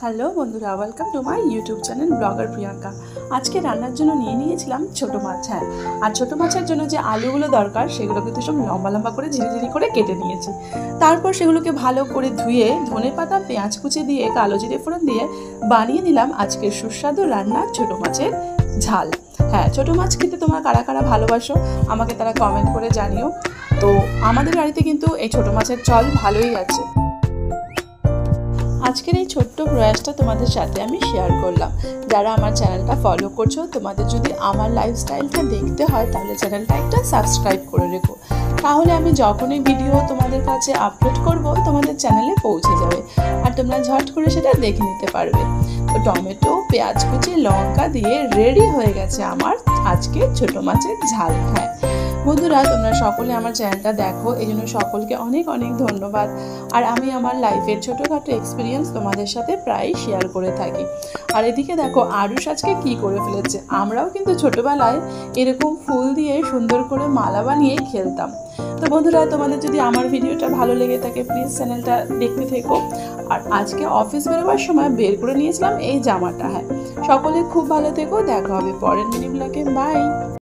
Hello বন্ধুরা, welcome to my YouTube channel blogger Priyanka. আজকে রান্নার জন্য নিয়েছিলাম ছোটো মাছ। আর ছোটো মাছের জন্য যে আলুগুলো দরকার সেগুলো কিন্তু সব লম্বা লম্বা করে ঝিরিঝিরি করে কেটে নিয়েছি। তারপর সেগুলোকে ভালো করে ধুয়ে ধনেপাতা পেঁয়াজ কুচি দিয়ে কালো জিরে ফোড়ন দিয়ে বানিয়ে নিলাম আজকের সুস্বাদু রান্না ছোটো মাছের ঝাল। ছোটো মাছ খেতে তোমরা কারা কারা ভালোবাসো আমাকে তারা কমেন্ট করে জানিও। তো আমাদের বাড়িতে কিন্তু এই ছোটো মাছের চল ভালোই আছে। আজকের এই ছোট্ট প্রয়াসটা তোমাদের সাথে আমি শেয়ার করলাম। যারা আমার চ্যানেলটা ফলো করছো, তোমাদের যদি আমার লাইফস্টাইলটা দেখতে হয় তাহলে চ্যানেলটা একটা সাবস্ক্রাইব করে রেখো, তাহলে আমি যখনই ভিডিও তোমাদের কাছে আপলোড করব তোমাদের চ্যানেলে পৌঁছে যাবে আর তোমরা ঝট করে সেটা দেখে নিতে পারবে। তো টমেটো, পেঁয়াজ কুচি, লঙ্কা দিয়ে রেডি হয়ে গেছে আমার আজকে ছোটো মাছের ঝাল। বন্ধুরা, তোমরা সকলে আমার চ্যানেলটা দেখো, এই জন্য সকলকে অনেক অনেক ধন্যবাদ। আর আমি আমার লাইফের ছোটোখাটো এক্সপিরিয়েন্স তোমাদের সাথে প্রায়ই শেয়ার করে থাকি। আর এদিকে দেখো আরুষ আজকে কী করে ফেলেছে। আমরাও কিন্তু ছোটোবেলায় এরকম ফুল দিয়ে সুন্দর করে মালা বানিয়ে খেলতাম। তো বন্ধুরা, তোমাদের যদি আমার ভিডিওটা ভালো লেগে থাকে প্লিজ চ্যানেলটা দেখতে থেকো। আর আজকে অফিস বেরোবার সময় বের করে নিয়েছিলাম এই জামাটা। সকলে খুব ভালো থেকো, দেখা হবে পরের মিনি ব্লগে। বাই।